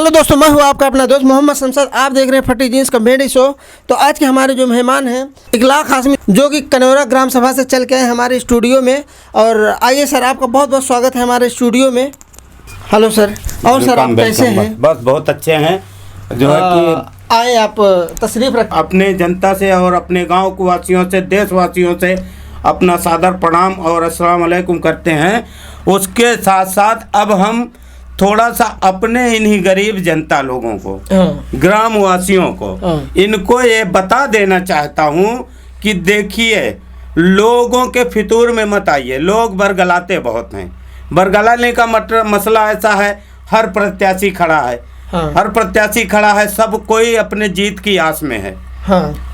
Hello दोस्तों, मैं हूँ आपका अपना दोस्त मोहम्मद शमशाद। आप देख रहे हैं फटी जींस कॉमेडी शो। तो आज के हमारे जो मेहमान हैं इखलाक हाशमी, जो कि कनौरा ग्राम सभा से चल के आए हमारे स्टूडियो में। और आइए सर, आपका बहुत बहुत स्वागत है हमारे स्टूडियो में। Hello sir. और सर आप कैसे हैं? बस बहुत अच्छे हैं। जो है कि आए आप तशरीफ रख अपने जनता से और अपने गाँव को वासियों से, देशवासियों से अपना सादर प्रणाम और अस्सलाम वालेकुम करते हैं। उसके साथ साथ अब हम थोड़ा सा अपने इन्हीं गरीब जनता लोगों को, ग्राम वासियों को, इनको ये बता देना चाहता हूँ कि देखिए, लोगों के फितूर में मत आइए। लोग बरगलाते बहुत हैं। बरगलाने का मसला ऐसा है, हर प्रत्याशी खड़ा है, हर प्रत्याशी खड़ा है, सब कोई अपने जीत की आस में है।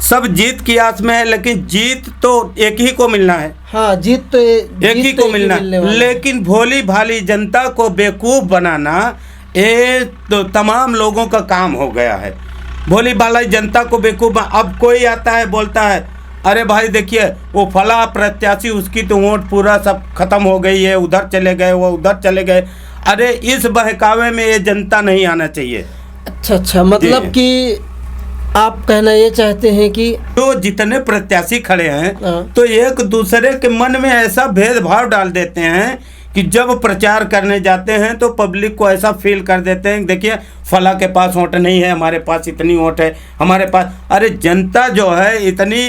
सब जीत की आस में है, लेकिन जीत तो एक ही को मिलना है। जीत तो एक ही को मिलना है। लेकिन भोली भाली जनता को बेवकूफ़ बनाना ये तो तमाम लोगों का काम हो गया है। भोली भाली जनता को बेवकूफ़, अब कोई आता है बोलता है, अरे भाई देखिए वो फला प्रत्याशी, उसकी तो वोट पूरा सब खत्म हो गई है, उधर चले गए, वो उधर चले गए। अरे इस बहकावे में ये जनता नहीं आना चाहिए। अच्छा, मतलब कि आप कहना ये चाहते हैं कि तो जितने प्रत्याशी खड़े हैं तो एक दूसरे के मन में ऐसा भेदभाव डाल देते हैं कि जब प्रचार करने जाते हैं तो पब्लिक को ऐसा फील कर देते हैं, देखिए फला के पास वोट नहीं है, हमारे पास इतनी वोट है, हमारे पास। अरे जनता जो है इतनी,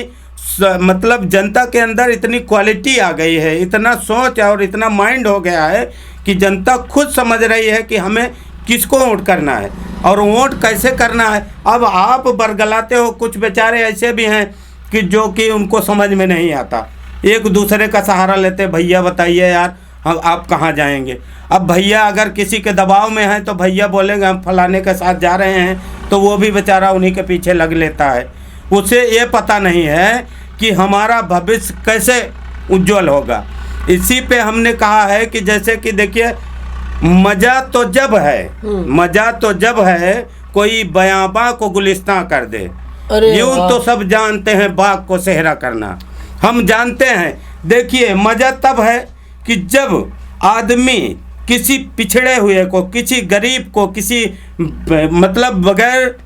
मतलब जनता के अंदर इतनी क्वालिटी आ गई है, इतना सोच और इतना माइंड हो गया है कि जनता खुद समझ रही है कि हमें किसको वोट करना है और वोट कैसे करना है। अब आप बरगलाते हो, कुछ बेचारे ऐसे भी हैं कि जो कि उनको समझ में नहीं आता, एक दूसरे का सहारा लेते, भैया बताइए यार हम आप कहाँ जाएंगे। अब भैया अगर किसी के दबाव में हैं तो भैया बोलेंगे हम फलाने के साथ जा रहे हैं, तो वो भी बेचारा उन्हीं के पीछे लग लेता है। उसे ये पता नहीं है कि हमारा भविष्य कैसे उज्जवल होगा। इसी पे हमने कहा है कि जैसे कि देखिए, मज़ा तो जब है कोई बयाबा को गुलिस्तां कर दे। यूं तो सब जानते हैं बाग को सेहरा करना, हम जानते हैं। देखिए मज़ा तब है कि जब आदमी किसी पिछड़े हुए को, किसी गरीब को, किसी मतलब बगैर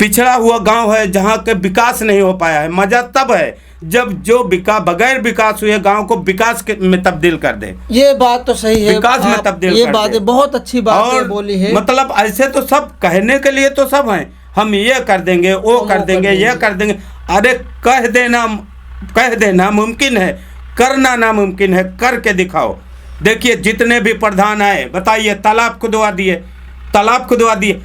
पिछड़ा हुआ गांव है जहां के विकास नहीं हो पाया है, मज़ा तब है जब जो बगैर विकास हुए गांव को विकास में तब्दील कर दे। ये बात तो सही है, विकास में तब्दील ये बात बहुत अच्छी बात बोली है। मतलब ऐसे तो सब कहने के लिए तो सब हैं, हम ये कर देंगे, वो कर देंगे, ये कर देंगे। अरे कह देना मुमकिन है, करना नामुमकिन है, करके दिखाओ। देखिए जितने भी प्रधान आए, बताइए तालाब खुदवा दिए।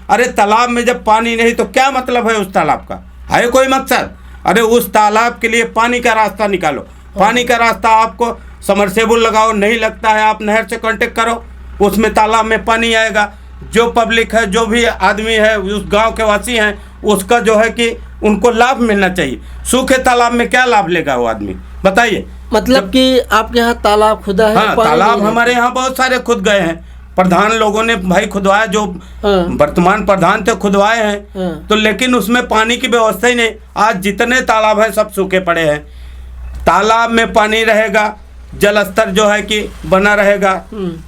अरे तालाब में जब पानी नहीं तो क्या मतलब है उस तालाब का? है कोई मकसद? अरे उस तालाब के लिए पानी का रास्ता निकालो। पानी का रास्ता आपको समरसेबुल लगाओ, नहीं लगता है आप नहर से कांटेक्ट करो, उसमें तालाब में पानी आएगा। जो पब्लिक है, जो भी आदमी है, उस गांव के वासी हैं, उसका जो है कि उनको लाभ मिलना चाहिए। सूखे तालाब में क्या लाभ लेगा वो आदमी, बताइए? मतलब कि आपके यहाँ तालाब खुदा है? हाँ, तालाब हमारे यहाँ बहुत सारे खुद गए हैं। प्रधान लोगों ने भाई खुदवाया, जो वर्तमान प्रधान थे खुदवाए हैं, तो लेकिन उसमें पानी की व्यवस्था ही नहीं। आज जितने तालाब हैं सब सूखे पड़े हैं। तालाब में पानी रहेगा, जल स्तर जो है कि बना रहेगा,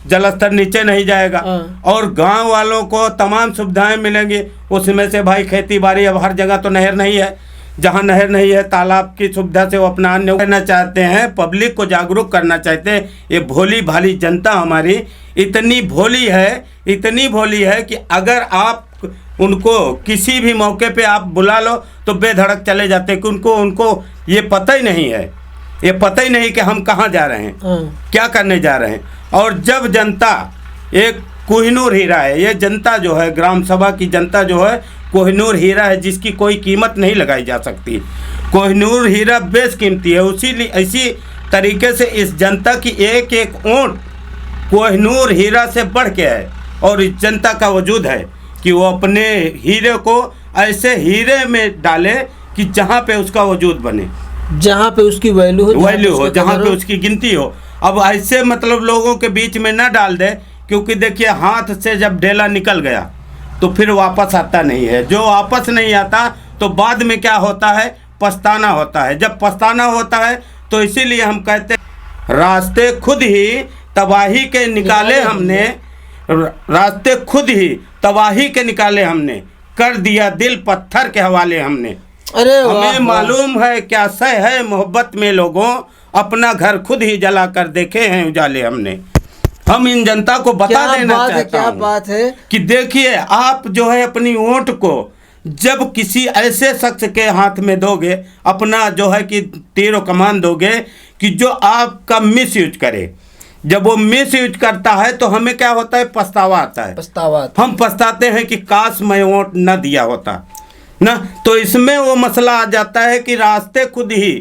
जल स्तर नीचे नहीं जाएगा और गांव वालों को तमाम सुविधाएं मिलेंगी। उसमें से भाई खेती बाड़ी, अब हर जगह तो नहर नहीं है, जहाँ नहर नहीं है तालाब की सुविधा से वो अपना अन्य करना चाहते हैं, पब्लिक को जागरूक करना चाहते हैं। ये भोली भाली जनता हमारी इतनी भोली है कि अगर आप उनको किसी भी मौके पे आप बुला लो तो बेधड़क चले जाते हैं, कि उनको ये पता ही नहीं है, ये पता ही नहीं कि हम कहाँ जा रहे हैं, क्या करने जा रहे हैं। और जब जनता एक कोहिनूर हीरा है, ये जनता जो है, ग्राम सभा की जनता जो है कोहिनूर हीरा है, जिसकी कोई कीमत नहीं लगाई जा सकती। कोहिनूर हीरा बेशकीमती है। इसी तरीके से इस जनता की एक एक वोट कोहिनूर हीरा से बढ़ के है। और इस जनता का वजूद है कि वो अपने हीरे को ऐसे हीरे में डाले कि जहाँ पे उसका वजूद बने, जहाँ पे उसकी वैल्यू हो, जहाँ पे उसकी गिनती हो। अब ऐसे मतलब लोगों के बीच में ना डाल दे, क्योंकि देखिए हाथ से जब ढेला निकल गया तो फिर वापस आता नहीं है। जो वापस नहीं आता तो बाद में क्या होता है, पछताना होता है। जब पछताना होता है तो इसीलिए हम कहते हैं रास्ते खुद ही तबाही के निकाले हमने, रास्ते खुद ही तबाही के निकाले हमने, कर दिया दिल पत्थर के हवाले हमने। अरे वाह, हमें मालूम है क्या सह है मोहब्बत में लोगों, अपना घर खुद ही जला कर देखे हैं उजाले हमने। हम इन जनता को बता देना चाहता हूं, क्या बात है कि देखिए आप जो है अपनी वोट को जब किसी ऐसे शख्स के हाथ में दोगे, अपना जो है कि तीर कमान दोगे कि जो आपका मिस यूज करे, जब वो मिस यूज करता है तो हमें क्या होता है, पछतावा आता है। पछतावा हम पछताते हैं कि काश मैं वोट न दिया होता ना। तो इसमें वो मसला आ जाता है कि रास्ते खुद ही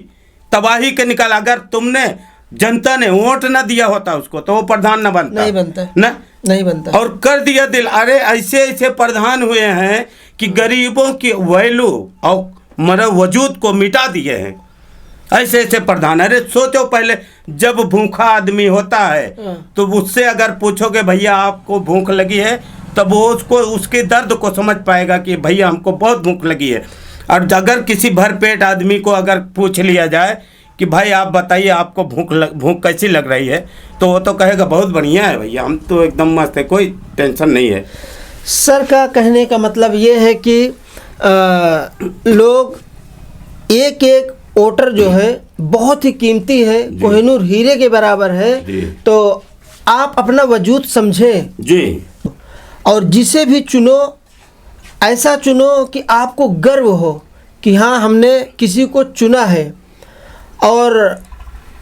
तबाही के निकाल। अगर तुमने जनता ने वोट न दिया होता उसको तो वो प्रधान न बनता, नहीं बनता ना, नहीं बनता। और कर दिया दिल। अरे ऐसे ऐसे प्रधान हुए हैं कि गरीबों की वैल्यू और मतलब वजूद को मिटा दिए हैं, ऐसे ऐसे प्रधान। अरे सोचो, पहले जब भूखा आदमी होता है तो उससे अगर पूछोगे भैया आपको भूख लगी है, तब वो उसको उसके दर्द को समझ पाएगा कि भैया हमको बहुत भूख लगी है। और अगर किसी भरपेट आदमी को अगर पूछ लिया जाए कि भाई आप बताइए आपको भूख कैसी लग रही है, तो वो तो कहेगा बहुत बढ़िया है भैया, हम तो एकदम मस्त है, कोई टेंशन नहीं है। सर का कहने का मतलब ये है कि लोग एक एक वोटर जो है बहुत ही कीमती है, कोहिनूर हीरे के बराबर है। तो आप अपना वजूद समझें जी, और जिसे भी चुनो ऐसा चुनो कि आपको गर्व हो कि हाँ हमने किसी को चुना है। और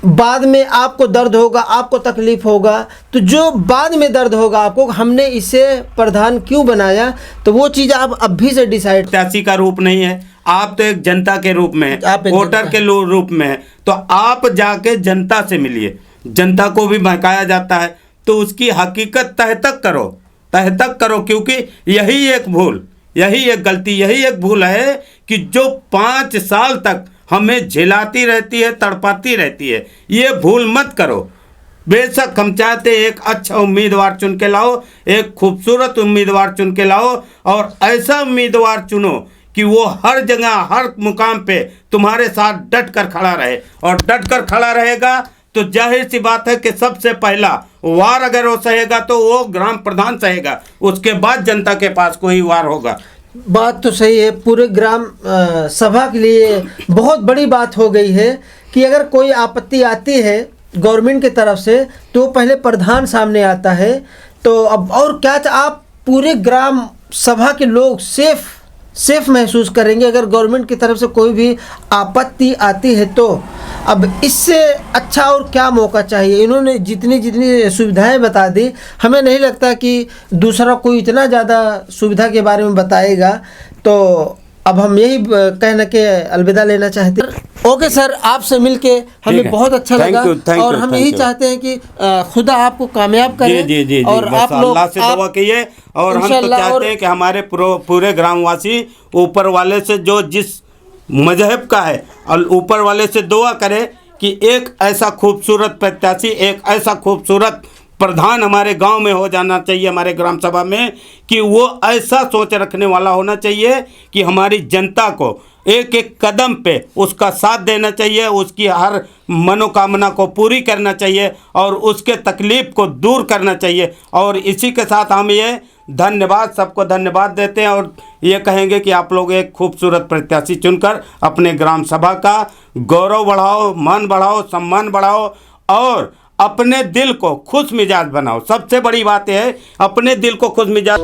बाद में आपको दर्द होगा, आपको तकलीफ़ होगा, तो जो बाद में दर्द होगा आपको हमने इसे प्रधान क्यों बनाया, तो वो चीज़ आप अभी से डिसाइड। प्रत्याशी का रूप नहीं है, आप तो एक जनता के रूप में, वोटर के रूप में है। तो आप जाके जनता से मिलिए। जनता को भी बहकाया जाता है तो उसकी हकीकत तह तक करो, क्योंकि यही एक भूल, यही एक गलती, यही एक भूल है कि जो 5 साल तक हमें झिलाती रहती है, तड़पाती रहती है। ये भूल मत करो। बेशक हम चाहते एक अच्छा उम्मीदवार चुन के लाओ, एक खूबसूरत उम्मीदवार चुन के लाओ, और ऐसा उम्मीदवार चुनो कि वो हर जगह हर मुकाम पे तुम्हारे साथ डट कर खड़ा रहे। और डट कर खड़ा रहेगा तो जाहिर सी बात है कि सबसे पहला वार अगर वो सहेगा तो वो ग्राम प्रधान सहेगा, उसके बाद जनता के पास कोई वार होगा। बात तो सही है। पूरे ग्राम सभा के लिए बहुत बड़ी बात हो गई है कि अगर कोई आपत्ति आती है गवर्नमेंट की तरफ से तो पहले प्रधान सामने आता है। तो अब और क्या आप पूरे ग्राम सभा के लोग सेफ महसूस करेंगे अगर गवर्नमेंट की तरफ से कोई भी आपत्ति आती है तो। अब इससे अच्छा और क्या मौका चाहिए। इन्होंने जितनी सुविधाएं बता दी, हमें नहीं लगता कि दूसरा कोई इतना ज़्यादा सुविधा के बारे में बताएगा। तो अब हम यही कहना के अलविदा लेना चाहते हैं। ओके सर, आपसे मिलके हमें बहुत अच्छा लगा और हम यही चाहते हैं कि खुदा आपको कामयाब करे। जी, और आप लोग अल्लाह से दुआ कीजिए। और हम तो चाहते हैं कि हमारे पूरे ग्रामवासी ऊपर वाले से जो जिस मजहब का है और ऊपर वाले से दुआ करे कि एक ऐसा खूबसूरत प्रत्याशी, एक ऐसा खूबसूरत प्रधान हमारे गांव में हो जाना चाहिए, हमारे ग्राम सभा में, कि वो ऐसा सोच रखने वाला होना चाहिए कि हमारी जनता को एक एक कदम पे उसका साथ देना चाहिए, उसकी हर मनोकामना को पूरी करना चाहिए और उसके तकलीफ़ को दूर करना चाहिए। और इसी के साथ हम ये धन्यवाद, सबको धन्यवाद देते हैं और ये कहेंगे कि आप लोग एक खूबसूरत प्रत्याशी चुनकर अपने ग्राम सभा का गौरव बढ़ाओ, मान बढ़ाओ, सम्मान बढ़ाओ और अपने दिल को खुश मिजाज बनाओ। सबसे बड़ी बात यह है, अपने दिल को खुश मिजाज